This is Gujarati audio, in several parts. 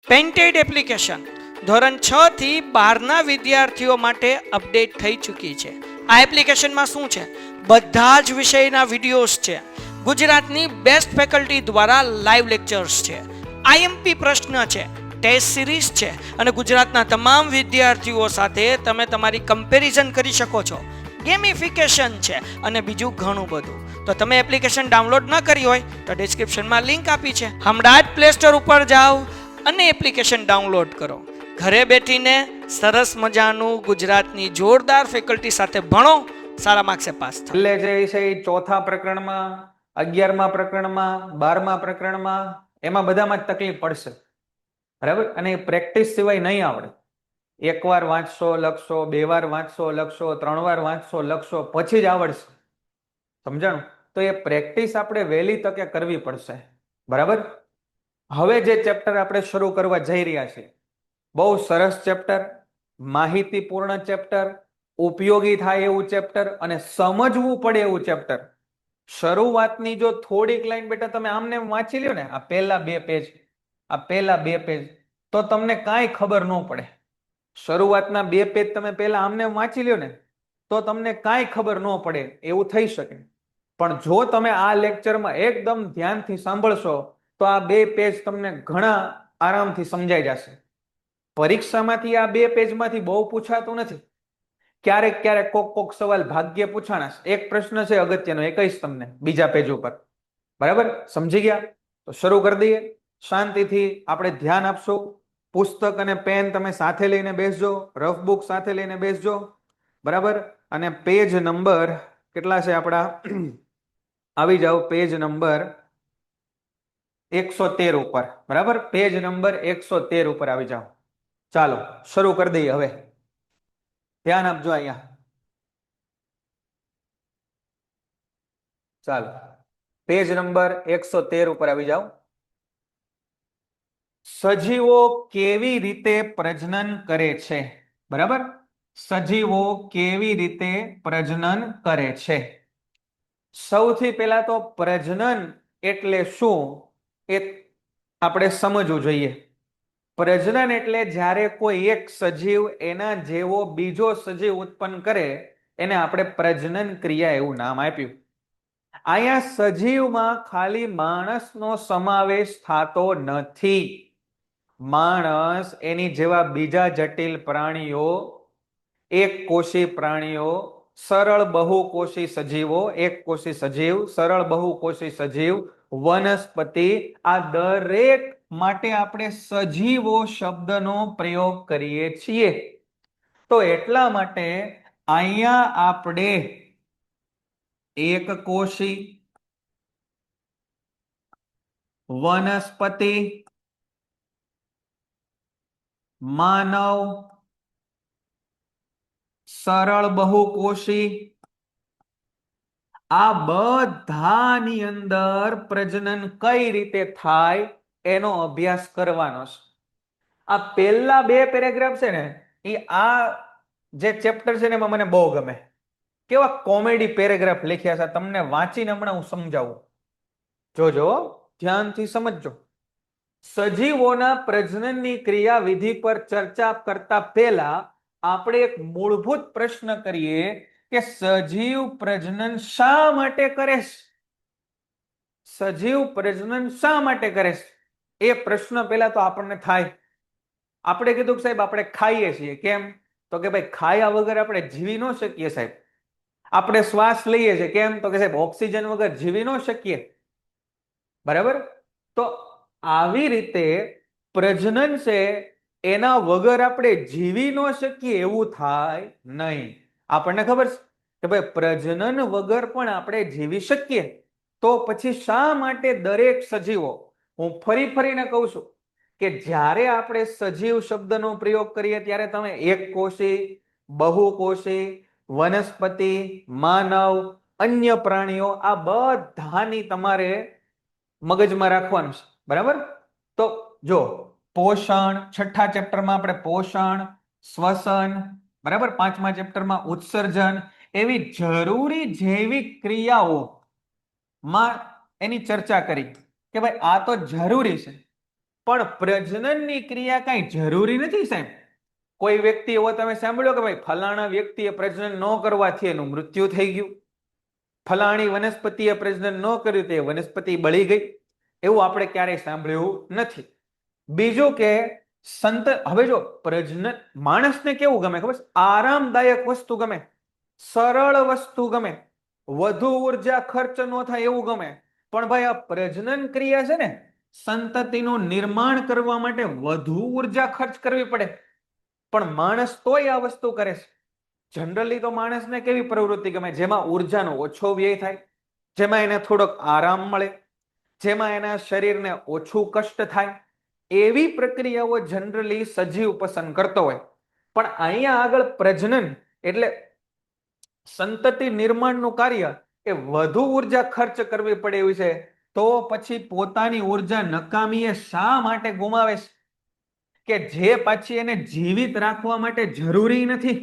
પેન્ટેડ એપ્લિકેશન ધોરણ 6 થી 12ના વિદ્યાર્થીઓ માટે અપડેટ થઈ ચૂકી છે. આ એપ્લિકેશનમાં શું છે? બધા જ વિષયના વિડીયોઝ છે. ગુજરાતની બેસ્ટ ફેકલ્ટી દ્વારા લાઈવ લેક્ચર્સ છે. આઈએમપી પ્રશ્ન છે, ટેસ્ટ સિરીઝ છે અને ગુજરાતના તમામ વિદ્યાર્થીઓ સાથે તમે તમારી કમ્પેરિઝન કરી શકો છો. ગેમિફિકેશન છે અને બીજું ઘણું બધું. તો તમે એપ્લિકેશન ડાઉનલોડ ન કરી હોય તો ડિસ્ક્રિપ્શનમાં લિંક આપી છે. હમણાં જ પ્લે સ્ટોર ઉપર જાઓ અને એપ્લિકેશન ડાઉનલોડ કરો. ઘરે બેઠીને સરસ મજાનું ગુજરાતની જોરદાર ફેકલ્ટી સાથે ભણો, સારા માર્ક્સે પાસ થાઓ. એટલે જે છે એ ચોથા પ્રકરણમાં, 11મા પ્રકરણમાં, 12મા પ્રકરણમાં, એમાં બધામાં જ તકલીફ પડશે, બરાબર. અને પ્રેક્ટિસ સિવાય નહીં આવડે. એકવાર વાંચશો લખશો, 2 વાર વાંચશો લખશો, 3 વાર વાંચશો લખશો પછી જ આવડશે. સમજાણું? તો એ પ્રેક્ટિસ આપણે વહેલી તકે કરવી પડશે, બરાબર. હવે જે ચેપ્ટર આપણે શરૂ કરવા જઈ રહ્યા છીએ, બહુ સરસ ચેપ્ટર, માહિતીપૂર્ણ ચેપ્ટર, ઉપયોગી થાય એવું ચેપ્ટર અને સમજવું પડે એવું ચેપ્ટર. શરૂઆતની જો થોડીક લાઈન બેટા તમે આમને વાંચી લ્યો ને, આ પહેલા 2 પેજ, તો તમને કાંઈ ખબર ન પડે. શરૂઆતના 2 પેજ તમે પહેલા આમને વાંચી લ્યો ને તો તમને કાંઈ ખબર ન પડે એવું થઈ શકે. પણ જો તમે આ લેક્ચરમાં એકદમ ધ્યાનથી સાંભળશો તો આ 2 પેજ તમને ઘણા આરામથી સમજાઈ જશે. પરીક્ષામાંથી આ 2 પેજમાંથી બહુ પૂછાતું નથી. ક્યારેક ક્યારેક કોક સવાલ ભાગ્ય પૂછાણા. એક પ્રશ્ન છે અગત્યનો, એ કહીશ તમને બીજા પેજ ઉપર, બરાબર. સમજી ગયા? તો શરૂ કરી દઈએ. શાંતિથી આપણે ધ્યાન આપશો. પુસ્તક અને પેન તમે સાથે લઈને બેસજો, રફ બુક સાથે લઈને બેસજો, બરાબર. અને પેજ નંબર કેટલા છે આપણા? આવી જાઓ પેજ નંબર 113 ઉપર, બરાબર. પેજ નંબર 113 ઉપર આવી જાઓ. ચાલો શરૂ કરી દઈએ. હવે ધ્યાન આપજો અહીંયા. ચાલો પેજ નંબર 113 ઉપર આવી જાઓ. સજીવો કેવી રીતે પ્રજનન કરે છે, બરાબર. સજીવો કેવી રીતે પ્રજનન કરે છે? સૌથી પહેલા તો પ્રજનન એટલે શું એ આપણે સમજવું જોઈએ. પ્રજનન એટલે જ્યારે કોઈ એક સજીવ એના જેવો બીજો સજીવ ઉત્પન્ન કરે એને આપણે પ્રજનન ક્રિયા એવું નામ આપ્યું. અહીંયા સજીવમાં ખાલી માણસનો સમાવેશ થતો નથી. માણસ, એની જેવા બીજા જટિલ પ્રાણીઓ, એક કોષી પ્રાણીઓ, સરળ બહુકોષી સજીવો, એક કોષી સજીવ, સરળ બહુકોષી સજીવ, વનસ્પતિ, આ દરેક માટે આપણે સજીવો શબ્દનો પ્રયોગ કરીએ છીએ. તો એટલા માટે અહીંયા આપણે એક કોષી, વનસ્પતિ, માનવ, સરળ બહુકોષી, આ બધાની અંદર પ્રજનન કઈ રીતે થાય એનો અભ્યાસ કરવાનો છે. આ પહેલા 2 પેરેગ્રાફ છે ને, એ આ જે ચેપ્ટર છે ને એમાં મને બહુ ગમે. કેવા કોમેડી પેરેગ્રાફ લખ્યા છે, તમને વાંચીને હમણાં હું સમજાવું. જોજો, ધ્યાનથી સમજજો. સજીવોના પ્રજનનની ક્રિયા વિધિ પર ચર્ચા કરતા પહેલા આપણે એક મૂળભૂત પ્રશ્ન કરીએ કે સજીવ પ્રજનન શા માટે કરે છે? સજીવ પ્રજનન શા માટે કરે છે? એ પ્રશ્ન પહેલા તો આપણને થાય. આપણે કીધું કે સાહેબ આપણે ખાઈએ છીએ. કેમ? તો કે ભાઈ ખાયા વગર આપણે જીવી ન શકીએ સાહેબ. આપણે શ્વાસ લઈએ છીએ. કેમ? તો કે સાહેબ ઓક્સિજન વગર જીવી ન શકીએ, બરાબર. તો આવી રીતે પ્રજનન છે એના વગર આપણે જીવી ન શકીએ એવું થાય નહીં. આપણને ખબર છે કે ભાઈ પ્રજનન વગર પણ આપણે જીવી શકીએ. તો પછી શા માટે દરેક સજીવો, હું ફરીને કહું છું કે જ્યારે આપણે સજીવ શબ્દનો પ્રયોગ કરીએ ત્યારે તમે એક કોષી, બહુકોષી, વનસ્પતિ, માનવ, અન્ય પ્રાણીઓ, આ બધાની તમારે મગજમાં રાખવાનું છે, બરાબર. તો જો પોષણ, 6થા ચેપ્ટરમાં આપણે પોષણ, શ્વસન, બરાબર, 5મા ચેપ્ટરમાં ઉત્સર્જન, એવી જરૂરી જૈવિક ક્રિયાઓ માં એની ચર્ચા કરી કે ભાઈ આ તો જરૂરી છે. પણ પ્રજનનની ક્રિયા કઈ જરૂરી નથી સાહેબ. કોઈ વ્યક્તિ એવો તમે સાંભળ્યો કે ભાઈ ફલાણા વ્યક્તિએ પ્રજનન ન કરવાથી એનું મૃત્યુ થઈ ગયું, ફલાણી વનસ્પતિએ પ્રજનન ન કર્યું તે વનસ્પતિ બળી ગઈ, એવું આપણે ક્યારેય સાંભળ્યું નથી. બીજું કે હવે જો પ્રજનન, માણસને કેવું ગમે ખબર છે? આરામદાયક વસ્તુ ગમે, સરળ વસ્તુ ગમે, વધુ ઉર્જા ખર્ચ ન થાય એવું ગમે. પણ ભાઈ આ પ્રજનન ક્રિયા છે ને, સંતતિનું નિર્માણ કરવા માટે વધુ ઉર્જા ખર્ચ કરવી પડે. પણ માણસ તોય આ વસ્તુ કરે છે. જનરલી તો માણસને કેવી પ્રવૃત્તિ ગમે? જેમાં ઉર્જાનો ઓછો વ્યય થાય, જેમાં એને થોડોક આરામ મળે, જેમાં એના શરીરને ઓછું કષ્ટ થાય, એવી પ્રક્રિયાઓ જનરલી સજીવ પસંદ કરતો હોય. પણ અહીંયા આગળ પ્રજનન એટલે સંતતિ નિર્માણનું કાર્ય એ વધુ ઉર્જા ખર્ચ કરવી પડે એવું છે. તો પછી પોતાની ઉર્જા નકામી એ શા માટે ગુમાવે છે કે જે પાછી એને જીવિત રાખવા માટે જરૂરી નથી?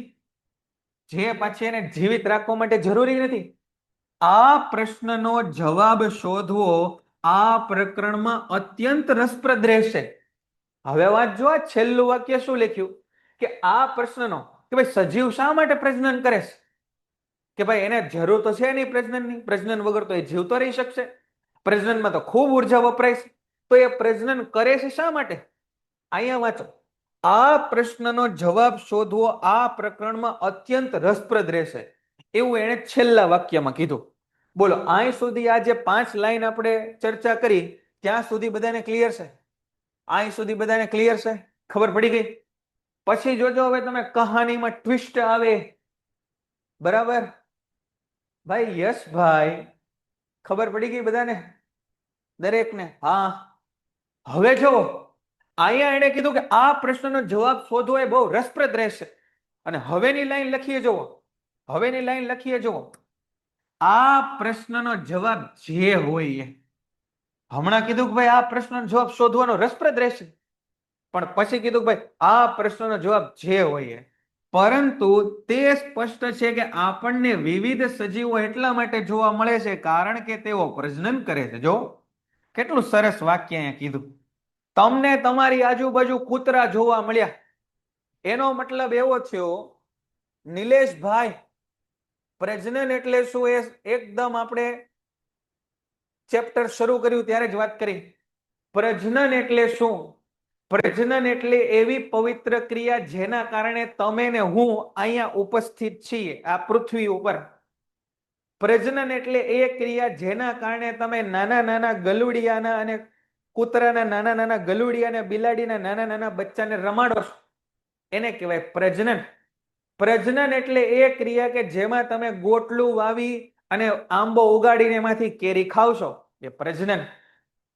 જે પાછી એને જીવિત રાખવા માટે જરૂરી નથી. આ પ્રશ્નનો જવાબ શોધવો આ પ્રકરણમાં અત્યંત રસપ્રદ રહેશે. હવે વાંચજો, આ છેલ્લું વાક્ય શું લખ્યું કે આ પ્રશ્નનો કે ભાઈ સજીવ શા માટે પ્રજનન કરે છે? કે ભાઈ એને જરૂર તો છે નહીં પ્રજનનની, પ્રજનન વગર તો એ જીવતો રહી શકશે, પ્રજનનમાં તો ખૂબ ઉર્જા વપરાય છે, તો એ પ્રજનન કરે છે શા માટે? અહીંયા વાંચો, આ પ્રશ્નનો જવાબ શોધવો આ પ્રકરણમાં અત્યંત રસપ્રદ રહેશે એવું એને છેલ્લા વાક્યમાં કીધું. બોલો, અહીં સુધી આ જે 5 લાઈન આપણે ચર્ચા કરી ત્યાં સુધી બધાને ક્લિયર છે? અહીં સુધી બધાને ક્લિયર છે? ખબર પડી ગઈ? પછી જોજો હવે તમે કહાનીમાં ટ્વિસ્ટ આવે. બરાબર ભાઈ? યશભાઈ, ખબર પડી ગઈ બધાને, દરેકને? હા. હવે જો અહીંયા એને કીધું કે આ પ્રશ્નનો જવાબ શોધવો એ બહુ રસપ્રદ રહેશે. અને હવેની લાઈન લખીએ જુઓ, હવેની લાઈન લખીએ જુઓ, આ પ્રશ્નનો જવાબ જે હોય એ. હમણાં કીધું કે ભાઈ આ પ્રશ્નનો જવાબ શોધવાનો રસપ્રદ રહેશે, પણ પછી કીધું કે ભાઈ આ પ્રશ્નનો જવાબ જે હોય એ. પરંતુ તે સ્પષ્ટ છે કે આપણને વિવિધ સજીવો એટલા માટે જોવા મળે છે કારણ કે તેઓ પ્રજનન કરે છે. જો કેટલું સરસ વાક્ય અહીંયા કીધું. તમને તમારી આજુબાજુ કૂતરા જોવા મળ્યા, એનો મતલબ એવો થયો નિલેશભાઈ, પ્રજનન એટલે શું એ એકદમ આપણે ચેપ્ટર શરૂ કર્યું ત્યારે જ વાત કરી. પ્રજનન એટલે શું? પ્રજનન એટલે એવી પવિત્ર ક્રિયા જેના કારણે તમે ને હું અહીંયા ઉપસ્થિત છીએ આ પૃથ્વી ઉપર. પ્રજનન એટલે એ ક્રિયા જેના કારણે તમે નાના નાના ગલુડિયાના અને કૂતરાના નાના નાના ગલુડિયા, બિલાડીના નાના નાના બચ્ચાને રમાડો છો, એને કહેવાય પ્રજનન. પ્રજનન એટલે એ ક્રિયા કે જેમાં તમે ગોટલું વાવી અને આંબો ઉગાડીને એમાંથી કેરી ખાવશો, એ પ્રજનન.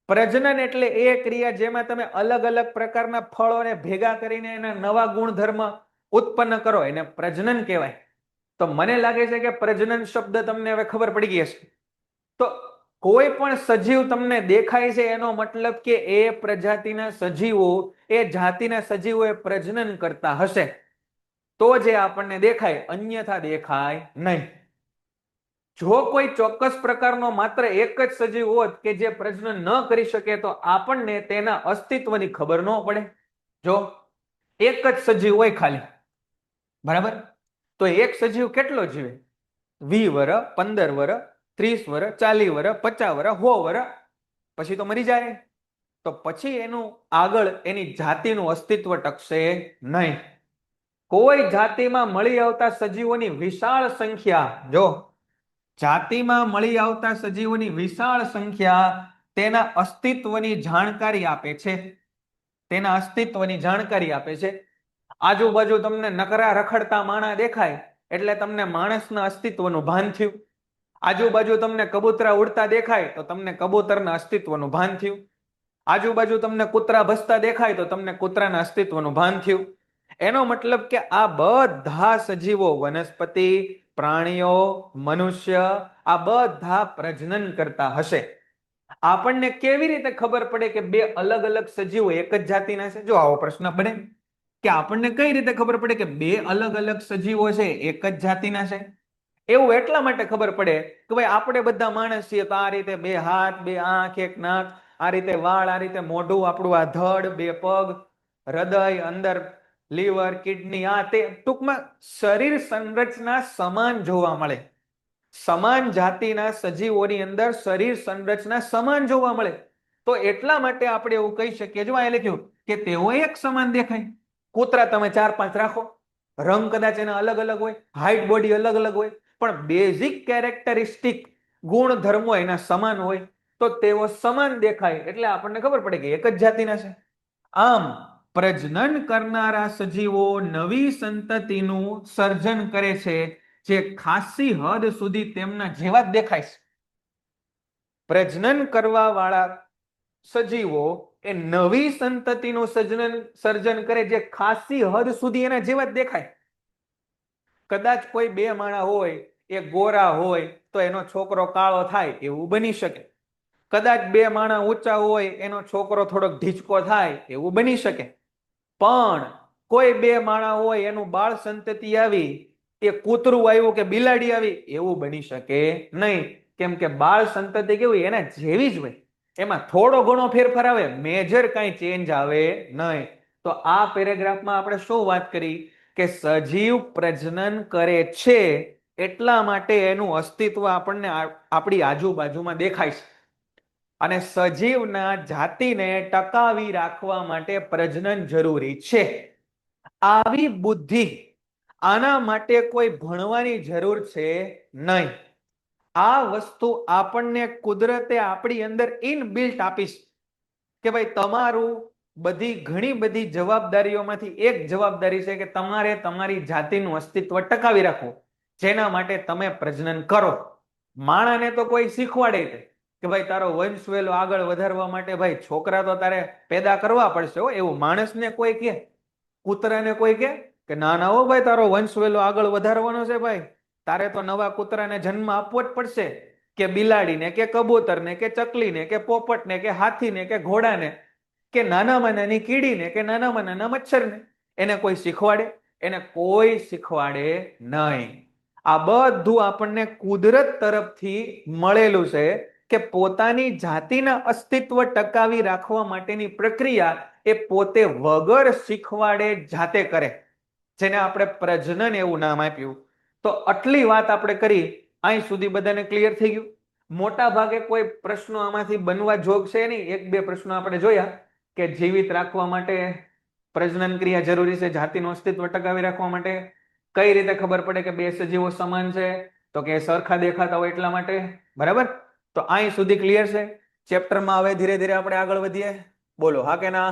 પ્રજનન એટલે એ ક્રિયા જેમાં તમે અલગ અલગ પ્રકારના ફળોને ભેગા કરીને એના નવા ગુણધર્મ ઉત્પન્ન કરો, એને પ્રજનન કહેવાય. તો મને લાગે છે કે પ્રજનન શબ્દ તમને હવે ખબર પડી ગઈ હશે. તો કોઈ પણ સજીવ તમને દેખાય છે એનો મતલબ કે એ પ્રજાતિના સજીવો, એ જાતિના સજીવો એ પ્રજનન કરતા હશે તો જે આપણને દેખાય, અન્યથા દેખાય નહીં. જો કોઈ ચોક્કસ પ્રકારનો માત્ર એક જ સજીવ હોત કે જે પ્રજનન ન કરી શકે તો આપણને તેના અસ્તિત્વની ખબર ન પડે. જો એક જ સજીવ હોય ખાલી, બરાબર, તો એક સજીવ કેટલો જીવે? 20 વર્ષ, 15 વર્ષ, 30 વર્ષ, 40 વર્ષ, 50 વર્ષ, 100 વર્ષ, પછી તો મરી જાય. તો પછી એનું આગળ એની જાતિનું અસ્તિત્વ ટકશે નહીં. કોઈ જાતિમાં મળી આવતા સજીવોની વિશાળ સંખ્યા, જો જાતિમાં મળી આવતા સજીવોની વિશાળ સંખ્યા તેના અસ્તિત્વની જાણકારી આપે છે. તેના અસ્તિત્વની જાણકારી આપે છે. આજુબાજુ તમને નકરા રખડતા માણા દેખાય એટલે તમને માણસના અસ્તિત્વનું ભાન થયું. આજુબાજુ તમને કબૂતરા ઉડતા દેખાય તો તમને કબૂતરના અસ્તિત્વનું ભાન થયું. આજુબાજુ તમને કૂતરા ભસતા દેખાય તો તમને કૂતરાના અસ્તિત્વનું ભાન થયું. એનો મતલબ કે આ બધા સજીવો, વનસ્પતિ, પ્રાણીઓ, મનુષ્ય, આ બધા પ્રજનન કરતા હશે. આપણને કેવી રીતે ખબર પડે કે બે અલગ અલગ સજીવો એક જ જાતિના છે? જો આવો પ્રશ્ન બને કે આપણને કઈ રીતે ખબર પડે કે બે અલગ અલગ સજીવો છે એક જ જાતિના છે? એવું એટલા માટે ખબર પડે કે ભાઈ આપણે બધા માણસ છીએ તો આ રીતે બે હાથ, બે આંખ, એક નાક, આ રીતે વાળ, આ રીતે મોઢું, આપણું આ ધડ, બે પગ, હૃદય, અંદર લીવર, કિડની, આ તે, ટૂંકમાં શરીર સંરચના સમાન જોવા મળે. સમાન જાતિના સજીવોની અંદર શરીર સંરચના સમાન જોવા મળે. તો એટલા માટે આપણે એવું કહી શકીએ, જો આ લખ્યું કે તેઓ એક સમાન દેખાય. કૂતરા તમે 4-5 રાખો, રંગ કદાચ એના અલગ અલગ હોય, હાઈટ, બોડી અલગ અલગ હોય, પણ બેઝિક કેરેક્ટરિસ્ટિક ગુણધર્મો એના સમાન હોય, તો તેઓ સમાન દેખાય એટલે આપણને ખબર પડે કે એક જ જાતિના છે. આમ પ્રજનન કરનારા સજીવો નવી સંતતિનું સર્જન કરે છે, જે ખાસી હદ સુધી તેમના જેવા જ દેખાય છે. પ્રજનન કરવા વાળા સજીવો એ નવી સંતતિનું સર્જન કરે, જે ખાસી હદ સુધી એના જેવા જ દેખાય. કદાચ કોઈ બે માણા હોય, એક ગોરા હોય તો એનો છોકરો કાળો થાય એવું બની શકે. કદાચ બે માણા ઊંચા હોય, એનો છોકરો થોડોક ઢીચકો થાય એવું બની શકે. પણ કોઈ બે માણા હોય, એનું બાળ સંતતિ આવી, એ કૂતરું આવ્યું કે બિલાડી આવી એવું બની શકે નહીં. કેમ કે બાળ સંતતિ કેવું એના જેવી જ હોય, એમાં થોડો ઘણો ફેરફાર આવે, મેજર કાંઈ ચેન્જ આવે નહીં. તો આ પેરેગ્રાફમાં આપણે શું વાત કરી કે સજીવ પ્રજનન કરે છે એટલા માટે એનું અસ્તિત્વ આપણને આપણી આજુબાજુમાં દેખાય છે. અને સજીવના જાતિને ટકાવી રાખવા માટે પ્રજનન જરૂરી છે. આવી બુદ્ધિ, આના માટે કોઈ ભણવાની જરૂર છે નહીં. આ વસ્તુ આપણને કુદરતે આપણી અંદર ઇનબિલ્ટ આપી છે કે ભાઈ તમારું બધી ઘણી બધી જવાબદારીઓમાંથી એક જવાબદારી છે કે તમારે તમારી જાતિનું અસ્તિત્વ ટકાવી રાખવું, જેના માટે તમે પ્રજનન કરો. માણાને તો કોઈ શીખવાડે કે ભાઈ તારો વંશવેલો આગળ વધારવા માટે ભાઈ છોકરા તો તારે પેદા કરવા પડશે હો, એવું માણસને કોઈ કહે? કૂતરાને કોઈ કે ના ના હો ભાઈ, તારો વંશવેલો આગળ વધારવાનો છે ભાઈ, તારે તો નવા કૂતરાને જન્મ આપવો જ પડશે. કે બિલાડીને કે કબૂતરને કે ચકલીને કે પોપટને કે હાથીને કે ઘોડાને કે નાનામાં નાની કીડીને કે નાનામાં નાના મચ્છરને, એને કોઈ શીખવાડે? એને કોઈ શીખવાડે નહીં. આ બધું આપણને કુદરત તરફથી મળેલું છે કે પોતાની જાતિના અસ્તિત્વ ટકાવી રાખવા માટેની પ્રક્રિયા એ પોતે વગર શીખવાડે જાતે કરે, જેને આપણે પ્રજનન એવું નામ આપ્યું. તો આટલી વાત આપણે કરી, અહીં સુધી બધાને ક્લિયર થઈ ગયું? મોટા ભાગે કોઈ પ્રશ્નો આમાંથી બનવા જોગ છે નહીં. એક બે પ્રશ્નો આપણે જોયા કે જીવિત રાખવા માટે પ્રજનન ક્રિયા જરૂરી છે, જાતિનું અસ્તિત્વ ટકાવી રાખવા માટે કઈ રીતે ખબર પડે કે બે સજીવો સમાન છે, તો કે સરખા દેખાતા હોય એટલા માટે. બરાબર? તો અહીં સુધી ક્લિયર છે? ચેપ્ટરમાં હવે ધીરે ધીરે આપણે આગળ વધીએ. બોલો હા કે ના?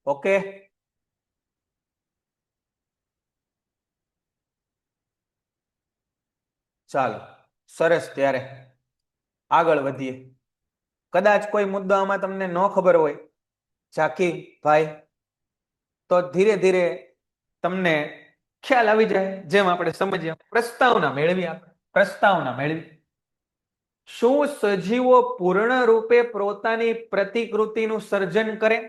ઓકે, ચાલો સરસ. ત્યારે આગળ વધીએ. કદાચ કોઈ મુદ્દો આમાં તમને ન ખબર હોય ઝાંકી ભાઈ, તો ધીરે ધીરે તમને ખ્યાલ આવી જાય. જેમ આપણે સમજીએ, પ્રસ્તાવના મેળવી. આપણે પ્રસ્તાવના મેળવી. શું સજીવો પૂર્ણ રૂપે પોતાની પ્રતિકૃતિનું સર્જન કરે?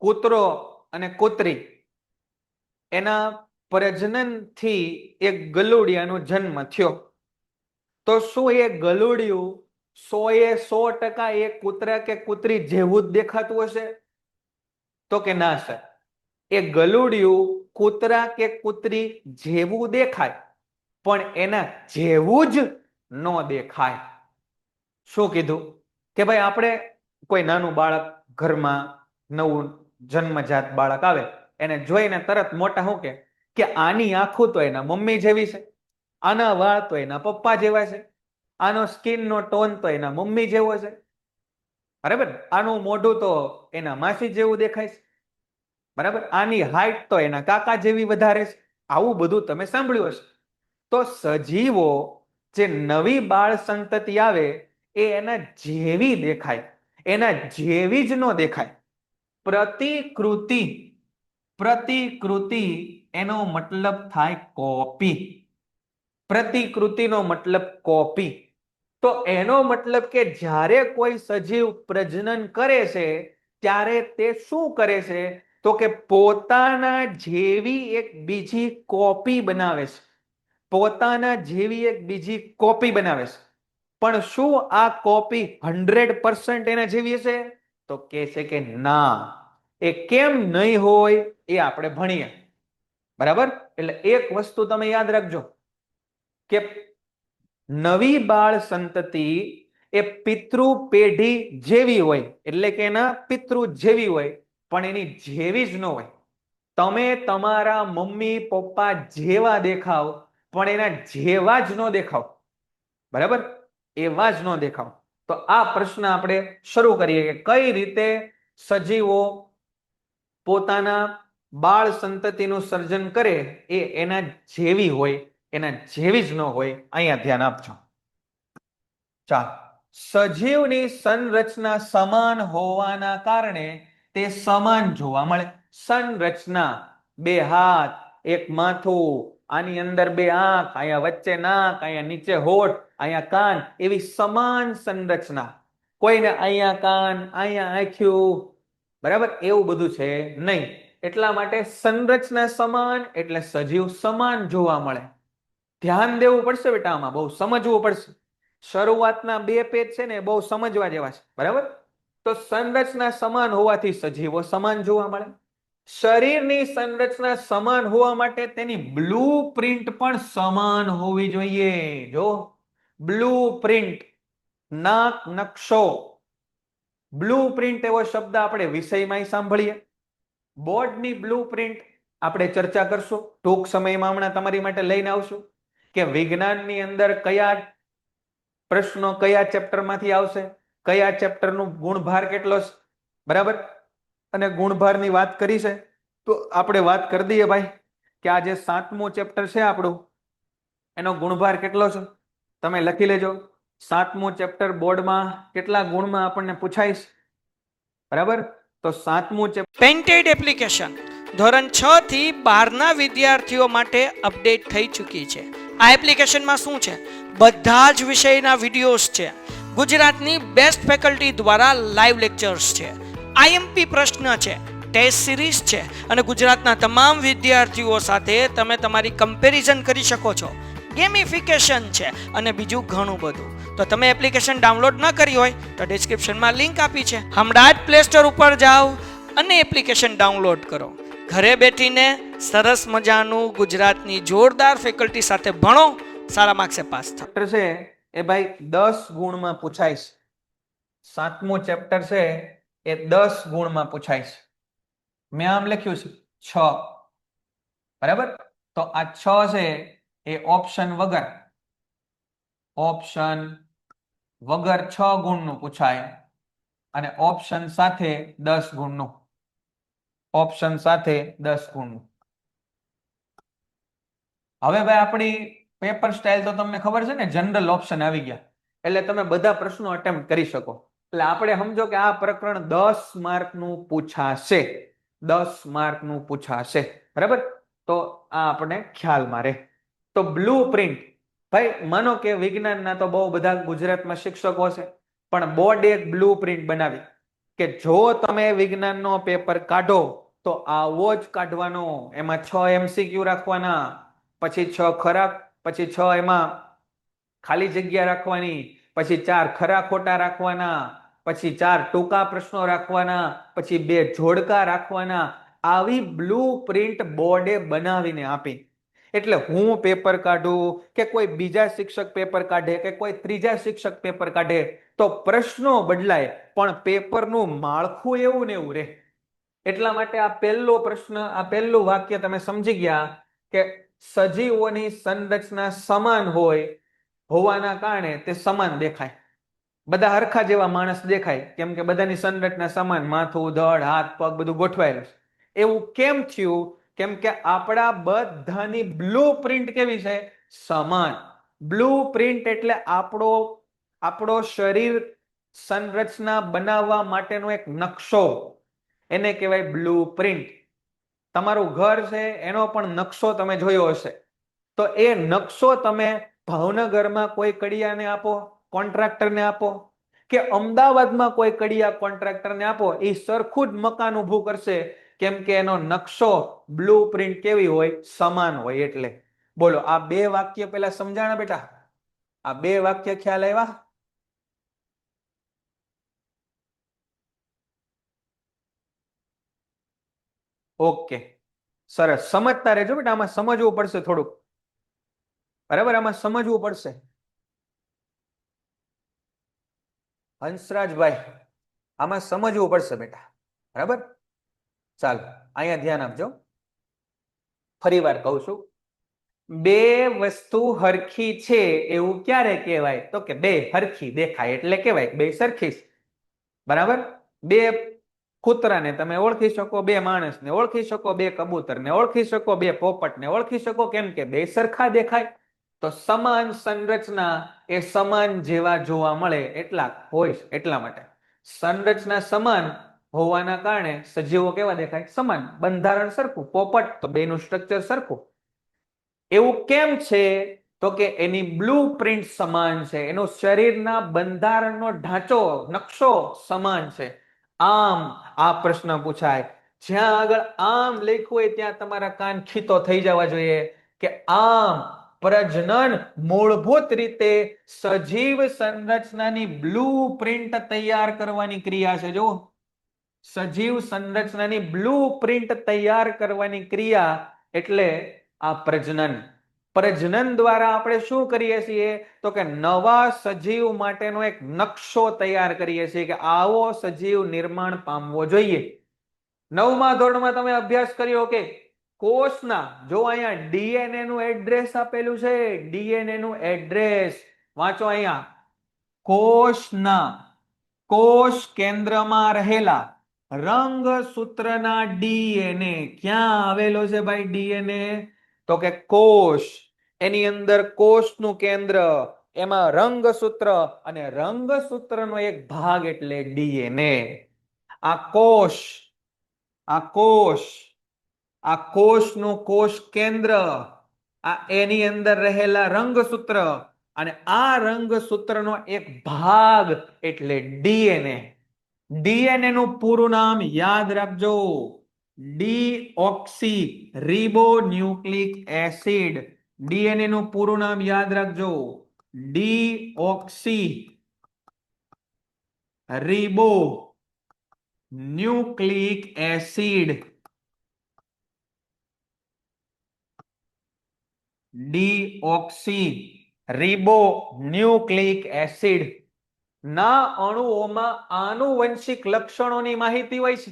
કૂતરો અને કૂતરી, એના પ્રજનનથી એક ગલુડિયાનો જન્મ થયો. તો શું એ ગલુડિયું 100% એ કૂતરા કે કૂતરી જેવું જ દેખાતું હશે? તો કે ના સર, એ ગલુડિયું કૂતરા કે કૂતરી જેવું દેખાય, પણ એના જેવું જ ન દેખાય. શું કીધું? કે ભાઈ આપણે કોઈ નાનું બાળક ઘરમાં, નવું જન્મજાત બાળક આવે, એને જોઈને તરત મોટા શું કે આની આંખો તો એના મમ્મી જેવી છે, આના વાળ તો એના પપ્પા જેવા છે, આનો સ્કિનનો ટોન તો એના મમ્મી જેવો છે, બરાબર, આનું મોઢું તો એના માસી જેવું દેખાય છે, બરાબર, આની હાઈટ તો એના કાકા જેવી વધારે છે. આવું બધું તમે સાંભળ્યું હશે. તો સજીવો જે નવી બાળ સંતતિ આવે એ એના જેવી દેખાય, એના જેવી જ ન દેખાય. પ્રતિકૃતિ, પ્રતિકૃતિ એનો મતલબ થાય કોપી. પ્રતિકૃતિનો મતલબ કોપી. તો એનો મતલબ કે જ્યારે કોઈ સજીવ પ્રજનન કરે છે ત્યારે તે શું કરે છે તો કે પોતાના જેવી એક બીજી કોપી બનાવે છે. પોતાના જેવી એક બીજી કોપી બનાવે છે. પણ શું આ કોપી 100% એના જેવી હશે? તો કે છે કે ના. એ કેમ નહીં હોય એ આપણે ભણીએ. બરાબર? એટલે એક વસ્તુ તમે યાદ રાખજો કે નવી બાળ સંતતિ એ પિતૃ પેઢી જેવી હોય, એટલે કે એના પિતૃ જેવી હોય, પણ એની જેવી જ ન હોય. તમે તમારા મમ્મી પપ્પા જેવા દેખાવ, પણ એના જેવા જ ન દેખાવ. બરાબર? એવા જ ન દેખાવ. તો આ પ્રશ્ન આપણે શરૂ કરીએ કે કઈ રીતે સજીવો પોતાના બાળ સંતતિનું સર્જન કરે એ એના જેવી હોય, એના જેવી જ ન હોય. અહીંયા ધ્યાન આપજો. ચાલો, સજીવની સંરચના સમાન હોવાના કારણે તે સમાન જોવા મળે. સંરચના, બે હાથ, એક માથું, આની અંદર બે આંખ, અહીંયા વચ્ચે નાક, અહીંયા નીચે હોઠ, અહીંયા કાન, એવી સમાન સંરચના. કોઈને અહીંયા કાન, અહીંયા આંખ્યું, બરાબર, એવું બધું છે નહીં. એટલા માટે સંરચના સમાન એટલે સજીવ સમાન જોવા મળે. ધ્યાન દેવું પડશે બેટા, આમાં બહુ સમજવું પડશે. શરૂઆતના બે પેજ છે ને બહુ સમજવા જેવા છે. બરાબર? તો સંરચના સમાન હોવાથી સજીવો સમાન જોવા મળે. શરીરની સંરચના સમાન હોવા માટે તેની બ્લુ પ્રિન્ટ પણ સમાન હોવી જોઈએ. જો બ્લુ પ્રિન્ટ, નાક નકશો. બ્લુ પ્રિન્ટ એવો શબ્દ આપણે વિષયમાં સાંભળીએ. બોર્ડની બ્લુ પ્રિન્ટ આપણે ચર્ચા કરશું ટૂંક સમયમાં. હમણાં તમારી માટે લઈને આવશું કે વિજ્ઞાનની અંદર કયા પ્રશ્નો કયા ચેપ્ટરમાંથી આવશે, કયા ચેપ્ટરનું ગુણભાર કેટલો છે. બરાબર? અને ગુણભારની વાત કરી છે તો આપણે વાત કરી દઈએ ભાઈ કે આ જે 7મું ચેપ્ટર છે આપણું, એનો ગુણભાર કેટલો છે તમે લખી લેજો. 7મું ચેપ્ટર બોર્ડમાં કેટલા ગુણમાં આપણને પૂછાય છે? બરાબર? તો 7મું ચેપ્ટર પેન્ટેડ એપ્લિકેશન ધોરણ 6 થી 12ના વિદ્યાર્થીઓ માટે અપડેટ થઈ ચૂકી છે. આ એપ્લિકેશનમાં શું છે? બધા જ વિષયના વિડીયોઝ છે. ગુજરાતની બેસ્ટ ફેકલ્ટી દ્વારા લાઈવ લેક્ચર્સ છે. આઈએમપી પ્રશ્ન છે, ટેસ્ટ સિરીઝ છે, અને ગુજરાતના તમામ વિદ્યાર્થીઓ સાથે તમે તમારી કમ્પેરિઝન કરી શકો છો. ગેમિફિકેશન છે અને બીજું ઘણું બધું. તો તમે એપ્લિકેશન ડાઉનલોડ ન કરી હોય તો ડિસ્ક્રિપ્શનમાં લિંક આપી છે. હમણાં જ પ્લે સ્ટોર ઉપર જાઓ અને એપ્લિકેશન ડાઉનલોડ કરો. ઘરે બેઠીને સરસ મજાનું ગુજરાતની જોરદાર ફેકલ્ટી સાથે ભણો, સારા માર્ક્સે પાસ થાઓ. ચેપ્ટર છે એ ભાઈ 10 ગુણમાં પૂછાય છે. 7મું ચેપ્ટર છે એ 10 ગુણમાં પૂછાય છે. મેં આમ લખ્યું છે 6. બરાબર? તો આ 6 છે એ ઓપ્શન વગર 6 ગુણનું પૂછાય અને ઓપ્શન સાથે 10 ગુણનું. ઓપ્શન સાથે 10 ગુણનું. હવે ભાઈ આપણી પેપર સ્ટાઇલ તો તમને ખબર છે ને, જનરલ ઓપ્શન આવી ગયા એટલે તમે બધા પ્રશ્નો અટેમ્પ્ટ કરી શકો. એટલે આપણે સમજો કે આ પ્રકરણ 10 માર્કનું પૂછાશે. 10 માર્કનું પૂછાશે. બરાબર? તો આ આપણે ખ્યાલમાં રહે. તો બ્લુ પ્રિન્ટ ભાઈ, માનો કે વિજ્ઞાનના તો બહુ બધા ગુજરાતમાં શિક્ષકો છે, પણ બોર્ડે એક બ્લુ પ્રિન્ટ બનાવી કે જો તમે વિજ્ઞાનનો પેપર કાઢો તો આવો જ કાઢવાનો. એમાં 6 MCQ રાખવાના, પછી 6 ખરા, પછી 6 એમાં ખાલી જગ્યા રાખવાની, પછી 4 ખરા ખોટા રાખવાના, પછી 4 ટૂંકા પ્રશ્નો રાખવાના, પછી 2 જોડકા રાખવાના. આવી બ્લુ પ્રિન્ટ બોર્ડે બનાવીને આપી. એટલે હું પેપર કાઢું કે કોઈ બીજા શિક્ષક પેપર કાઢે કે કોઈ ત્રીજા શિક્ષક પેપર કાઢે તો પ્રશ્નો બદલાય પણ પેપરનું માળખું એવું ને એવું રહે. એટલા માટે આ પહેલો પ્રશ્ન, આ પહેલું વાક્ય તમે સમજી ગયા કે સજીવોની સંરચના સમાન હોવાના કારણે તે સમાન દેખાય. બધા હરખા જેવા માણસ દેખાય કેમ કે બધાની સંરચના સમાન, માથું, ધડ, હાથ, પગ બધું ગોઠવાયેલું છે. એવું કેમ થયું? કેમ કે આપણા બધાની બ્લુ પ્રિન્ટ કેવી છે? સમાન. બ્લુ પ્રિન્ટ એટલે આપણો શરીર સંરચના બનાવવા માટેનો એક નકશો, એને કહેવાય બ્લુ પ્રિન્ટ. તમારું ઘર છે એનો પણ નકશો તમે જોયો હશે. તો એ નકશો તમે ભાવનગરમાં કોઈ કડિયાને આપો, કોન્ટ્રાક્ટરને આપો, કે અમદાવાદમાં કોઈ કડિયા કોન્ટ્રાક્ટરને આપો, એ સરખું જ મકાન ઊભું કરશે. કેમ કે એનો નકશો બ્લુ પ્રિન્ટ કેવી હોય? સમાન હોય એટલે. બોલો આ બે વાક્ય પેલા સમજાણા બેટા? આ બે વાક્ય ખ્યાલ આવ્યા? ઓકે, સરસ. સમજતા રહેજો બેટા, આમાં સમજવું પડશે થોડુંક. બરાબર, આમાં સમજવું પડશે. હંસરાજભાઈ, આમાં સમજવું પડશે બેટા. બરાબર, ચાલો અહીંયા ધ્યાન આપજો. ફરી વાર કહું છું, બે વસ્તુ હરખી છે એવું ક્યારે કહેવાય? તો કે બે હરખી દેખાય એટલે કહેવાય બે સરખી છે. બરાબર, બે કૂતરાને તમે ઓળખી શકો, બે માણસને ઓળખી શકો, બે કબૂતરને ઓળખી શકો, બે પોપટને ઓળખી શકો. કેમ કે બે સરખા દેખાય. તો સમાન સંરચના એ સમાન જેવા જોવા મળે એટલા હોય, એટલા માટે સંરચના સમાન હોવાના કારણે સજીવો કેવા દેખાય? સમાન. બંધારણ સરખું, પોપટ તો બેનું સ્ટ્રક્ચર સરખું. એવું કેમ છે? તો કે એની બ્લુ પ્રિન્ટ સમાન છે, એનું શરીરના બંધારણનો ઢાંચો નકશો સમાન છે. આમ આ પ્રશ્ન પૂછાય. જ્યાં આગળ આમ લખ્યું હોય ત્યાં તમારા કાન ખીતો થઈ જવા જોઈએ કે આમ પ્રજનન મૂળભૂત રીતે સજીવ સંરચનાની બ્લુ પ્રિન્ટ તૈયાર કરવાની ક્રિયા છે. જો સજીવ સંરચનાની બ્લુ પ્રિન્ટ તૈયાર કરવાની ક્રિયા એટલે આ પ્રજનન. પ્રજનન દ્વારા આપણે શું કરીએ છીએ? તો કે નવા સજીવ માટેનો એક નકશો તૈયાર કરીએ છીએ કે આવો સજીવ નિર્માણ પામવો જોઈએ. 9મા ધોરણમાં તમે અભ્યાસ કર્યો કે કોષના, જો અહીંયા ડીએનએ નું એડ્રેસ આપેલું છે, ડીએનએ નું એડ્રેસ વાંચો અહીંયા. કોષના કોષ કેન્દ્રમાં રહેલા રંગસૂત્રના ડીએનએ ક્યાં આવેલો છે ભાઈ? ડીએનએ તો કે કોષ, એની અંદર કોષનું કેન્દ્ર, એમાં રંગસૂત્ર, અને રંગસૂત્રનો એક ભાગ એટલે ડીએનએ. આ કોષ, આ કોષ, આ કોષનું કોષ કેન્દ્ર, આ એની અંદર રહેલા રંગસૂત્ર, અને આ રંગસૂત્રનો એક ભાગ એટલે ડીએનએ. ડીએનએ નું પૂરું નામ યાદ રાખજો, ડીઓક્સી રિબોન્યુક્લિક એસિડ. ડીએનએ નું પૂરું નામ યાદ રાખજો, deoxyribonucleic acid. Deoxyribonucleic acid ના અણુઓમાં આનુવંશિક લક્ષણોની માહિતી હોય છે.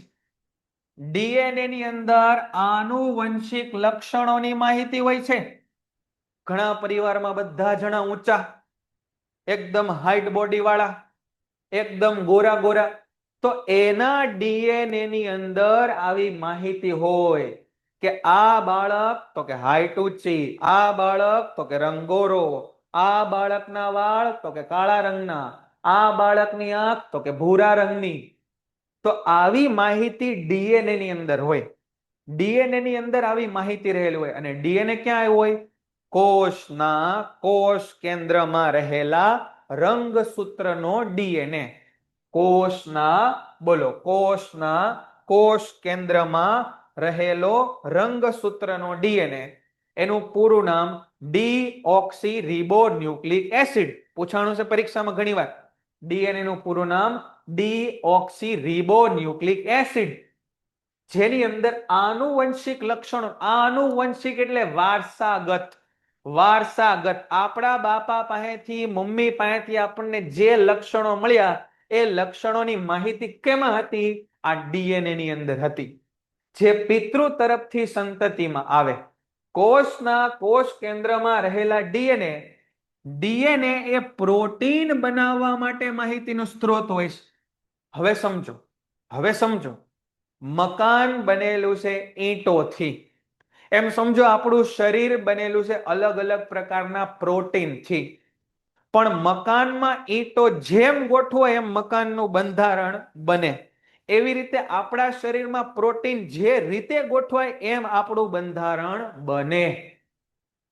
ડીએનએ ની અંદર આનુવંશિક લક્ષણોની માહિતી હોય છે. ઘણા પરિવારમાં બધા જણા ઊંચા, એકદમ હાઈટ બોડી વાળા, એકદમ ગોરા ગોરા, તો એના ડીએનએ ની અંદર આવી માહિતી હોય કે આ બાળક તો કે હાઈટ ઊંચી, આ બાળક તો કે રંગ ગોરો, આ બાળકના વાળ તો કે કાળા રંગના, આ બાળકની આંખ તો કે ભૂરા રંગની. તો આવી માહિતી ડીએનએ ની અંદર હોય. ડીએનએ ની અંદર આવી માહિતી રહેલી હોય. અને ડીએનએ ક્યાં આવ્યું હોય? કોષના કોષ કેન્દ્રમાં રહેલા રંગસૂત્રનો ડીએનએ. કોષના, બોલો, કોષના કોષ કેન્દ્રમાં રહેલો રંગસૂત્રનો ડીએનએ, એનું પૂરું નામ ડીઓક્સી રિબોન્યુક્લિક એસિડ. પૂછાણું છે પરીક્ષામાં ઘણીવાર. ડીએનએ નું પૂરું નામ ડીઓક્સી રિબોન્યુક્લિક એસિડ, જેની અંદર આનુવંશિક લક્ષણો, આનુવંશિક એટલે વારસાગત, વારસાગત આપણા બાપા પાસેથી, મમ્મી પાસેથી આપણને જે લક્ષણો મળ્યા એ લક્ષણોની માહિતી કેમાં હતી? આ ડીએનએ ની અંદર હતી, જે પિતૃ તરફથી સંતતિમાં આવે. કોષના કોષ કેન્દ્રમાં રહેલા ડીએનએ, ડીએનએ એ પ્રોટીન બનાવવા માટે માહિતીનો સ્ત્રોત હોય છે. હવે સમજો, હવે સમજો. મકાન બનેલું છે ઈંટોથી, એમ સમજો આપણું શરીર બનેલું છે અલગ અલગ પ્રકારના પ્રોટીનથી. પણ મકાનમાં ઈંટો જેમ ગોઠવો એમ મકાનનું બંધારણ બને. એવી રીતે આપણા શરીરમાં પ્રોટીન જે રીતે ગોઠવાય એમ આપણું બંધારણ બને.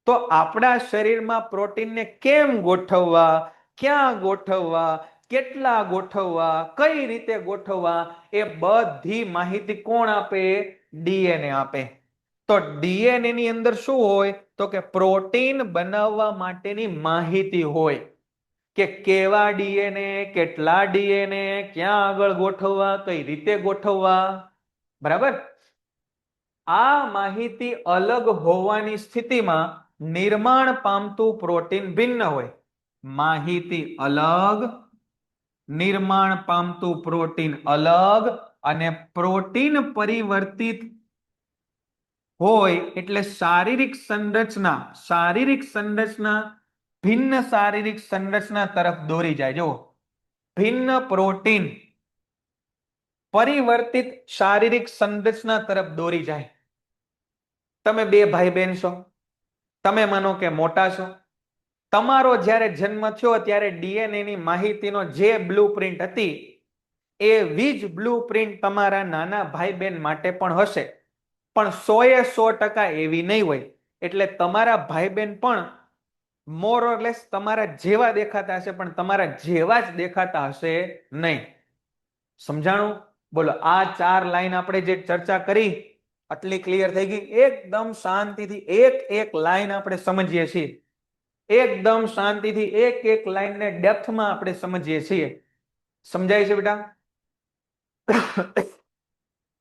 તો આપણા શરીરમાં પ્રોટીનને કેમ ગોઠવવા, ક્યાં ગોઠવવા, કેટલા ગોઠવવા, કઈ રીતે ગોઠવવા, એ બધી માહિતી કોણ આપે? ડીએનએ આપે. તો ડીએનએ ની અંદર શું હોય? તો કે પ્રોટીન બનાવવા માટેની માહિતી હોય કે કેવા ડીએનએ, કેટલા ડીએનએ, ક્યાં આગળ ગોઠવવા, કઈ રીતે ગોઠવવા. બરાબર. આ માહિતી અલગ હોવાની સ્થિતિમાં નિર્માણ પામતું પ્રોટીન ભિન્ન હોય. માહિતી અલગ, નિર્માણ પામતું પ્રોટીન અલગ, અને પ્રોટીન પરિવર્તિત હોય એટલે શારીરિક સંરચના ભિન્ન શારીરિક સંરચના તરફ દોરી જાય. જો ભિન્ન પ્રોટીન પરિવર્તિત શારીરિક સંરચના તરફ દોરી જાય. તમે બે ભાઈ બહેન છો, તમે માનો કે મોટા છો, તમારો જ્યારે જન્મ થયો ત્યારે ડીએનએ ની માહિતીનો જે બ્લુપ્રિન્ટ હતી એવી જ બ્લુપ્રિન્ટ તમારા નાના ભાઈ બહેન માટે પણ હશે, પણ 100% એવી નહીં હોય. એટલે તમારા ભાઈ બહેન પણ મોર ઓર લેસ તમારા જેવા દેખાતા હશે, પણ તમારા જેવા જ દેખાતા હશે નહીં. સમજાણું? બોલો, આ 4 લાઈન આપણે જે ચર્ચા કરી આટલી ક્લિયર થઈ ગઈ? એકદમ શાંતિથી એક એક લાઈન આપણે સમજીએ છીએ. એકદમ શાંતિથી એક એક લાઈનને ડેપ્થમાં આપણે સમજીએ છીએ. સમજાય છે બેટા?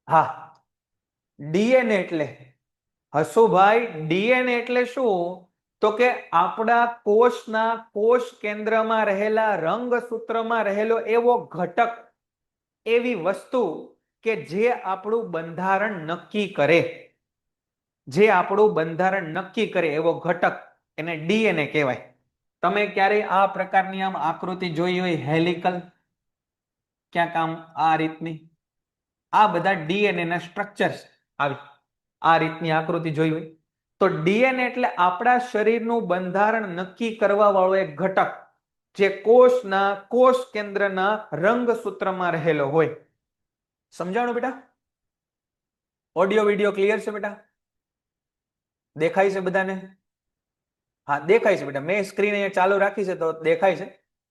હા. ડીએનએ એટલે હસુભાઈ, ડીએનએ એટલે શું? તો કે આપણા કોષના કોષ કેન્દ્રમાં રહેલા રંગસૂત્રમાં રહેલો એવો ઘટક, એવી વસ્તુ કે જે આપણું બંધારણ નક્કી કરે, જે આપણું બંધારણ નક્કી કરે એવો ઘટક, એને ડીએનએ કહેવાય. તમે ક્યારેય આ પ્રકારની આમ આકૃતિ જોઈ હોય હેલિકલ, ક્યાંક આમ આ રીતની? આ બધા ડીએનએ ના સ્ટ્રક્ચર્સ આવી આ રીતની આકૃતિ જોઈ હોય તો ડીએનએ એટલે આપણા શરીરનું બંધારણ નક્કી કરવા વાળો એક ઘટક જે કોષના કોષ કેન્દ્રના રંગસૂત્રમાં રહેલો હોય. સમજાણું બેટા? ઓડિયો વિડિયો ક્લિયર છે બેટા? દેખાય છે બધાને? હા, દેખાય છે બેટા. મેં સ્ક્રીન અહીંયા ચાલુ રાખી છે તો દેખાય છે.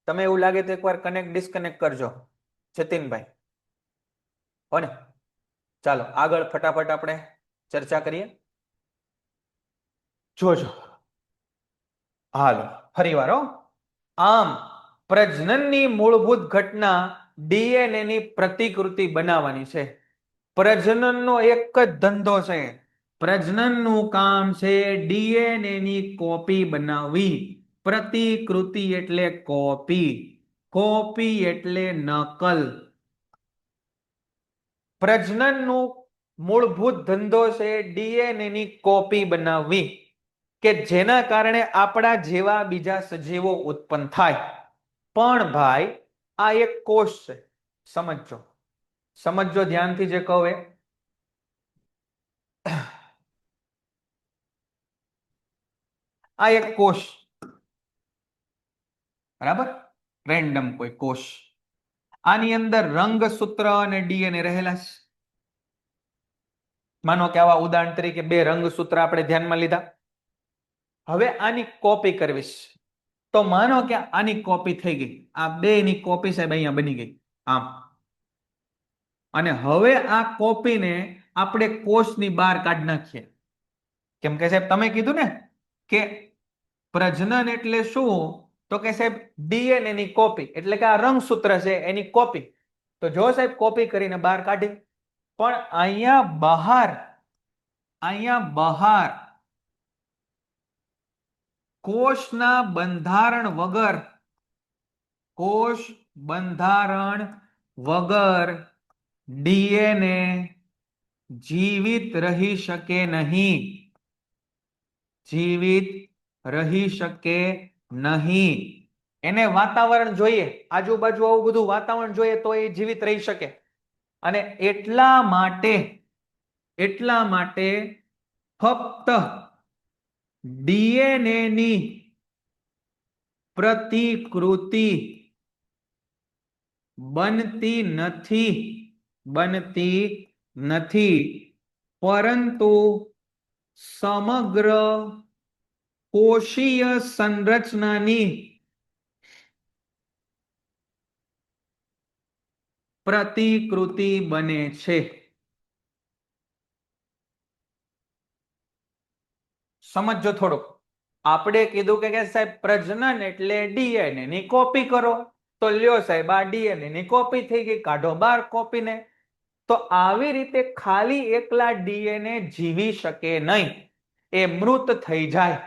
તમે એવું લાગે તો એકવાર કનેક્ટ ડિસ્કનેક્ટ કરજો જતીનભાઈ. હો ને? ચાલો આગળ ફટાફટ આપણે ચર્ચા કરીએ. જોજો, હાલો ફરી વાર. આમ પ્રજનનની મૂળભૂત ઘટના ડીએનએ ની પ્રતિકૃતિ બનાવવાની છે. પ્રજનનનો એક જ ધંધો છે. પ્રજનનનું કામ છે ડીએનએ ની કોપી બનાવવી. પ્રતિકૃતિ એટલે કોપી, કોપી એટલે નકલ. પ્રજનનનું મૂળભૂત ધંધો છે ડીએનએ ની કોપી બનાવવી કે જેના કારણે આપણા જેવા બીજા સજીવો ઉત્પન્ન થાય. પણ ભાઈ આ એક કોષ છે. સમજો, સમજો ધ્યાનથી જે કહું એ. આ એક કોષ, બરાબર? રેન્ડમ કોઈ કોષ. આની અંદર રંગસૂત્ર અને ડીએનએ રહેલા છે. માનો કે આવા ઉદાહરણ તરીકે 2 રંગસૂત્ર આપણે ધ્યાનમાં લીધા. હવે આની કોપી કરવી છે. તો માનો કે આની કોપી થઈ ગઈ. આ 2 ની કોપી સાહેબ અહીંયા બની ગઈ આમ. અને હવે આ કોપીને આપણે કોષની બહાર કાઢી નાખીએ. કેમ કે સાહેબ તમે કીધું ને કે પ્રજનન એટલે શું? તો કે સાહેબ ડીએનએ ની કોપી એટલે કે આ રંગસૂત્ર છે એની કોપી. તો જો સાહેબ કોપી કરીને બહાર કાઢી, પણ અહીંયા બહાર કોષના બંધારણ વગર, કોષ બંધારણ વગર ડીએનએ જીવિત રહી શકે નહીં. જીવિત રહી શકે નહીં. એને વાતાવરણ જોઈએ, આજુબાજુ આવું બધું વાતાવરણ જોઈએ તો એ જીવિત રહી શકે. અને એટલા માટે ફક્ત ડીએનએ ની પ્રતિકૃતિ બનતી નથી, પરંતુ સમગ્ર કોષીય સંરચનાની પ્રતિકૃતિ બને છે. સમજો થોડુંક. આપણે કીધું કે સાહેબ પ્રજનન એટલે ડીએનએ ની કોપી કરો. તો લ્યો સાહેબ આ ડીએનએ ની કોપી થઈ ગઈ, કાઢો બાર કોપીને. તો આવી રીતે ખાલી એકલા ડીએનએ જીવી શકે નહીં, એ મૃત થઈ જાય.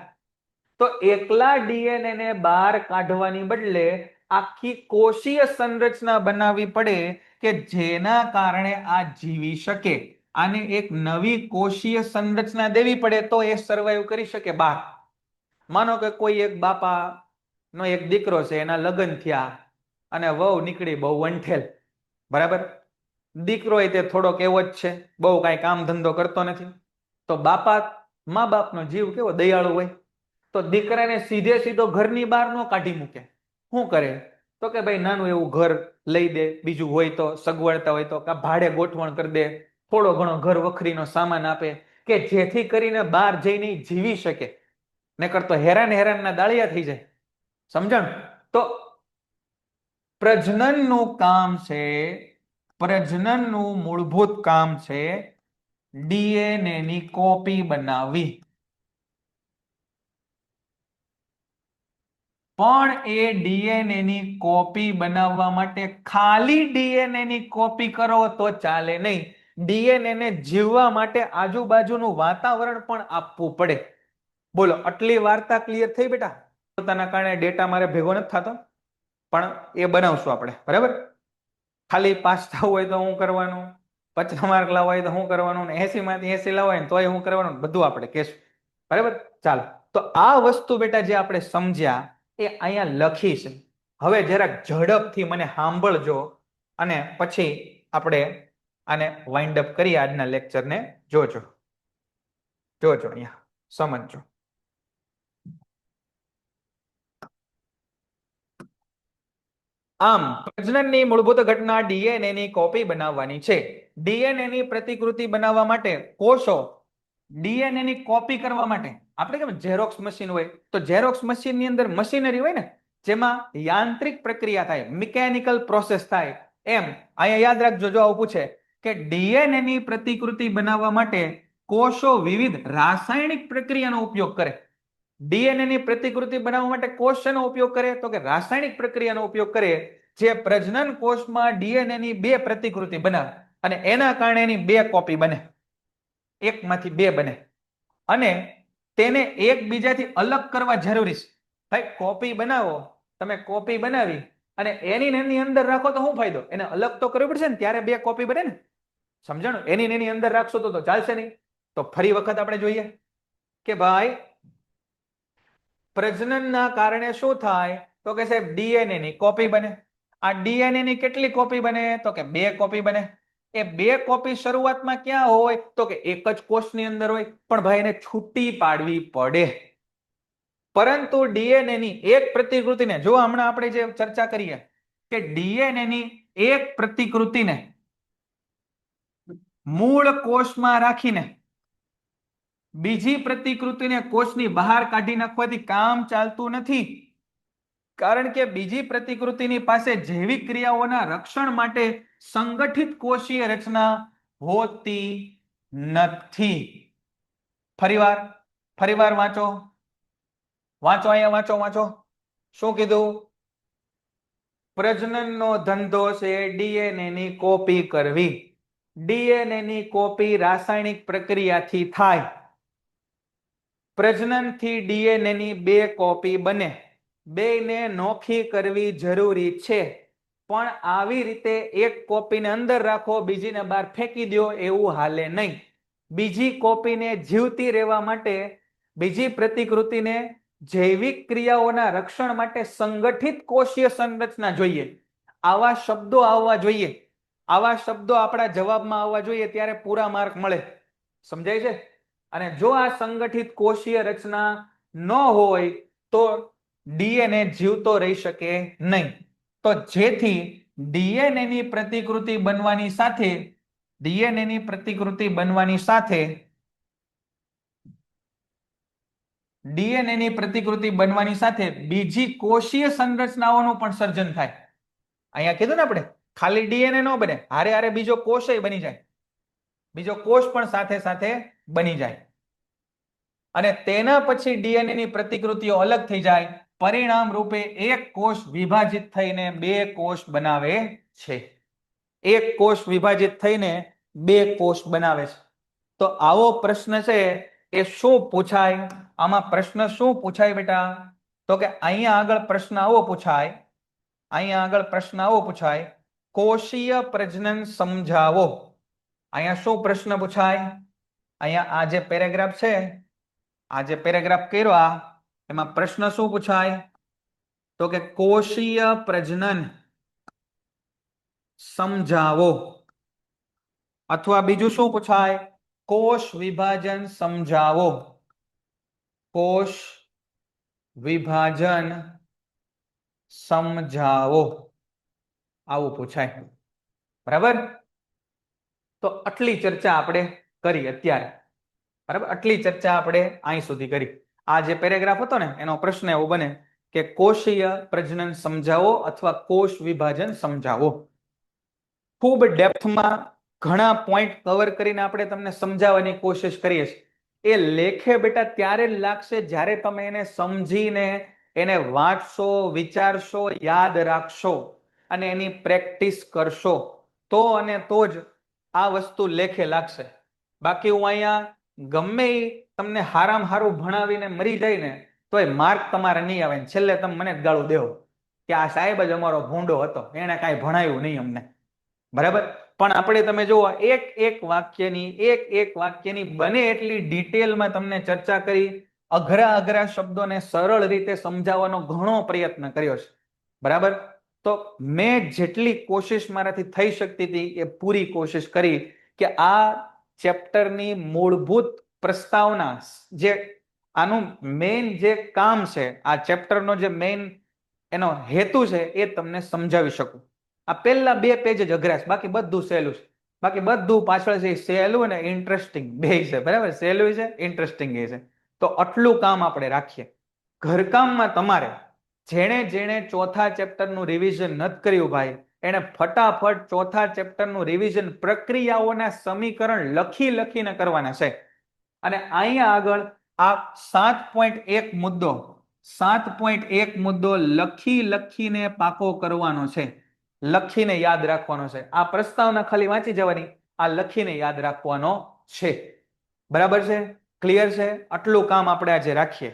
તો એકલા ડીએનએ ને બહાર કાઢવાની બદલે આખી કોષીય સંરચના બનાવવી પડે કે જેના કારણે આ જીવી શકે. આને એક નવી કોષીય સંરચના દેવી પડે તો એ સર્વાઈવ કરી શકે બહાર. માનો કે કોઈ એક બાપા નો એક દીકરો છે, એના લગ્ન થયા અને વહુ નીકળી બહુ વંઠેલ, બરાબર. દીકરો એ તે થોડોક એવો જ છે, બહુ કાંઈ કામ ધંધો કરતો નથી. તો બાપા મા બાપનો જીવ કેવો દયાળુ હોય, તો દીકરાને સીધે સીધો ઘરની બહાર ન કાઢી મૂકે. શું કરે? તો કે ભાઈ નાનું એવું ઘર લઈ દે, બીજું હોય તો સગવડતા હોય તો ભાડે ગોઠવણ કરી દે, થોડો ઘણો ઘર વખરીનો સામાન આપે કે જેથી કરીને બહાર જઈને જીવી શકે. નકર તો હેરાનના દાળિયા થઈ જાય. સમજણ? તો પ્રજનનનું કામ છે, પ્રજનનનું મૂળભૂત કામ છે ડીએનએ ની કોપી બનાવવી. પણ એ ડીએનએ ની કોપી બનાવવા માટે ખાલી ડીએનએ ની કોપી કરો તો ચાલે નહીં. ડીએનએ ને જીવવા માટે આજુબાજુનું વાતાવરણ પણ આપવું પડે. બોલો, આટલી વાર્તા ક્લિયર થઈ બેટા? પોતાના કારણે ડેટા મારે ભેગો નથી થતો, પણ એ બનાવશું આપણે, બરાબર. ખાલી પાસ થવું હોય તો શું કરવાનું, 50 માર્ક લાવવા હોય તો શું કરવાનું, 80 માંથી 80 લાવવા હોય ને તોય શું કરવાનું, બધું આપણે કહેશું, બરાબર. ચાલો, તો આ વસ્તુ બેટા જે આપણે સમજ્યા એ અહીંયા લખી છે. હવે જરાક ઝડપથી મને સાંભળજો અને પછી આપણે આને વાઇન્ડ અપ કરી આજના લેક્ચરને. જોજો અહીંયા સમજજો. આમ પ્રજનનની મૂળભૂત ઘટના ડીએનએ ની કોપી બનાવવાની છે. ડીએનએ ની પ્રતિકૃતિ બનાવવા માટે કોષો ડીએનએ ની કોપી કરવા માટે આપણે કેમ ઝેરોક્સ મશીન હોય, તો ઝેરોક્સ મશીન ની અંદર મશીનરી હોય ને, જેમાં યાંત્રિક પ્રક્રિયા થાય, મિકેનિકલ પ્રોસેસ થાય. એમ અહીંયા યાદ રાખજો, જો આવું પૂછે કે ડીએનએ ની પ્રતિકૃતિ બનાવવા માટે કોષો વિવિધ રાસાયણિક પ્રક્રિયાનો ઉપયોગ કરે. ડીએનએ ની પ્રતિકૃતિ બનાવવા માટે કોષ શેનો ઉપયોગ કરે? તો કે રાસાયણિક પ્રક્રિયાનો ઉપયોગ કરે, જે પ્રજનન કોષમાં ડીએનએ ની 2 પ્રતિકૃતિ બનાવે અને એના કારણે એની 2 કોપી બને, એકમાંથી 2 બને. અને તેને એકબીજાથી અલગ કરવા જરૂરી છે. ભાઈ કોપી બનાવો, તમે કોપી બનાવી અને એની અંદર રાખો તો શું ફાયદો? એને અલગ તો કરવી પડશે ને, ત્યારે 2 કોપી બને ને. સમજણ? એની અંદર રાખશો તો ચાલશે નહીં. તો ફરી વખત આપણે જોઈએ કે ભાઈ પ્રજનનના કારણે શું થાય? તો કે સાહેબ ડીએનએ ની કોપી બને. આ ડીએનએ ની કેટલી કોપી બને? તો કે 2 કોપી બને. એ 2 કોપી શરૂઆતમાં ક્યાં હોય? તો કે એક જ કોષની અંદર હોય, પણ ભાઈ એને છૂટી પાડવી પડે. પરંતુ ડીએનએ ની એક પ્રતિકૃતિને, જો હમણાં આપણે જે ચર્ચા કરીએ કે ડીએનએ ની એક પ્રતિકૃતિને મૂળ કોષમાં રાખીને બીજી પ્રતિકૃતિને કોષની બહાર કાઢી નાખવાથી કામ ચાલતું નથી. કારણ કે બીજી પ્રતિકૃતિની પાસે જૈવિક ક્રિયાઓના રક્ષણ માટે સંગઠિત કોષીય રચના હોતી નથી. ફરીવાર વાંચો અહીંયા વાંચો. શું કીધું? પ્રજનનનો ધંધો છે ડીએનએ ની કોપી કરવી. ડીએનએ ની કોપી રાસાયણિક પ્રક્રિયાથી થાય. પ્રજનનથી ડીએનએ ની 2 કોપી બને. 2 ને નોખી કરવી જરૂરી છે, પણ આવી રીતે એક કોપીને અંદર રાખો, બીજીને બહાર ફેંકી દો, એવું હાલે નહીં. બીજી કોપીને જીવતી રહેવા માટે, બીજી પ્રતિકૃતિને જૈવિક ક્રિયાઓના રક્ષણ માટે સંગઠિત કોષીય સંરચના જોઈએ. આવા શબ્દો આવવા જોઈએ. આવા શબ્દો આપણા જવાબમાં આવવા જોઈએ, ત્યારે પૂરા માર્ક મળે. સમજાય છે? અને જો આ સંગઠિત કોષીય રચના ન હોય તો ડીએનએ જીવતો રહી શકે નહીં. તો જેથી ડીએનએ ની પ્રતિકૃતિ બનવાની સાથે બીજી કોષીય સંરચનાઓનું પણ સર્જન થાય. અહીંયા કીધું ને આપણે ખાલી ડીએનએ ન બને, હારે હારે બીજો કોષય બની જાય, બીજો કોષ પણ સાથે સાથે બની જાય અને તેના પછી ડીએનએ ની પ્રતિકૃતિઓ અલગ થઈ જાય, પરિણામ રૂપે એક કોષ વિભાજિત થઈને બે કોષ બનાવે છે. એક કોષ વિભાજિત થઈને બે કોષ બનાવે છે. તો આવો પ્રશ્ન છે એ શું પૂછાય? આમાં પ્રશ્ન શું પૂછાય બેટા? તો કે અહીંયા આગળ પ્રશ્ન આવો પૂછાય, અહીંયા આગળ પ્રશ્ન આવો પૂછાય, કોષીય પ્રજનન સમજાવો. અહીંયા શું પ્રશ્ન પૂછાય? અહીંયા આ જે પેરેગ્રાફ છે, આ જે પેરેગ્રાફ કર્યો એમાં પ્રશ્ન શું પૂછાય? તો કે કોષીય પ્રજનન સમજાવો, અથવા બીજું શું પૂછાય? કોષ વિભાજન સમજાવો. કોષ વિભાજન સમજાવો, આવું પૂછાય. બરાબર? તો આટલી ચર્ચા આપણે કરી અત્યારે. બરાબર? આટલી ચર્ચા આપણે અહીં સુધી કરી. આ જે પેરેગ્રાફ હતો ને એનો પ્રશ્ન એવો બને કે કોષીય પ્રજનન સમજાવો અથવા કોષ વિભાજન સમજાવો. ખૂબ ડેપ્થમાં ઘણા પોઈન્ટ કવર કરીને આપણે તમને સમજાવવાની કોશિશ કરીએ છીએ. એ લેખે બેટા ત્યારે જ લાગશે જ્યારે તમે એને સમજીને એને વાંચશો, વિચારશો, યાદ રાખશો અને એની પ્રેક્ટિસ કરશો તો અને તો જ આ વસ્તુ લેખે લાગશે. બાકી હું અહીંયા ગમે તમને હારામાં હારું ભણાવીને મરી જાય ને તોય માર્ક તમારે નહીં આવે ને છેલ્લે તમે મને જ ગાળું દેવો કે આ સાહેબ જ અમારો ભૂંડો હતો, એને કાંઈ ભણાવ્યું નહીં અમને. બરાબર? પણ આપણે તમે જુઓ એક વાક્યની બને એટલી ડિટેલમાં તમને ચર્ચા કરી, અઘરા શબ્દોને સરળ રીતે સમજાવવાનો ઘણો પ્રયત્ન કર્યો છે. બરાબર? તો મેં જેટલી કોશિશ મારાથી થઈ શકતી હતી એ પૂરી કોશિશ કરી કે આ ચેપ્ટરની મૂળભૂત પ્રસ્તાવના, જે આનું મેઇન જે કામ છે, આ ચેપ્ટરનો જે મેઇન એનો હેતુ છે એ તમને સમજાવી શકું. આ પહેલા 2 પેજ જ અઘરા છે, બાકી બધું સહેલું છે. બાકી બધું પાછળ છે સહેલું અને ઇન્ટરેસ્ટિંગ બે છે. બરાબર? સહેલું છે, ઇન્ટરેસ્ટિંગ છે. તો આટલું કામ આપણે રાખીએ. ઘરકામમાં તમારે જેણે ચોથા ચેપ્ટરનું રિવિઝન નથી કર્યું ભાઈ, એને ફટાફટ ચોથા ચેપ્ટરનું રિવિઝન પ્રક્રિયાઓના સમીકરણ લખીને કરવાના છે. અને અહીંયા આગળ આ 7.1 મુદ્દો લખીને પાકો કરવાનો છે, લખીને યાદ રાખવાનો છે. આ પ્રસ્તાવના ખાલી વાંચી જવાની, આ લખીને યાદ રાખવાનો છે. બરાબર છે? ક્લિયર છે? આટલું કામ આપણે આજે રાખીએ.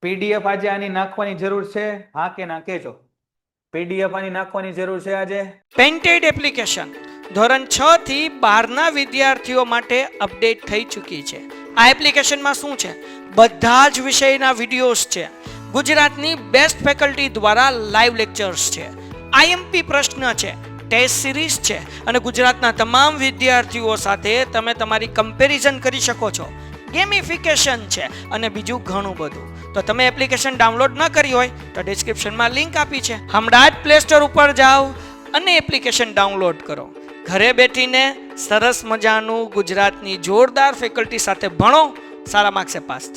પીડીએફ આજે આની નાખવાની જરૂર છે? હા કે ના કહેજો. પીડીએફ આની નાખવાની જરૂર છે આજે? પેન્ટેડ એપ્લિકેશન ધોરણ 6 થી 12ના વિદ્યાર્થીઓ માટે અપડેટ થઈ ચૂકી છે. આ એપ્લિકેશનમાં શું છે? બધા જ વિષયના વિડીયોઝ છે. ગુજરાતની બેસ્ટ ફેકલ્ટી દ્વારા લાઈવ લેક્ચર્સ છે, આઈએમપી પ્રશ્ન છે, ટેસ્ટ સિરીઝ છે અને ગુજરાતના તમામ વિદ્યાર્થીઓ સાથે તમે તમારી કમ્પેરિઝન કરી શકો છો. ગેમિફિકેશન છે અને બીજું ઘણું બધું. તો તમે એપ્લિકેશન ડાઉનલોડ ન કરી હોય તો ડિસ્ક્રિપ્શનમાં લિંક આપી છે, હમણાં જ પ્લે સ્ટોર ઉપર જાઓ અને એપ્લિકેશન ડાઉનલોડ કરો. ઘરે બેઠીને સરસ મજાનું ગુજરાતની જોરદાર ફેકલ્ટી સાથે ભણો, સારા માર્ક્સે પાસ થાઓ.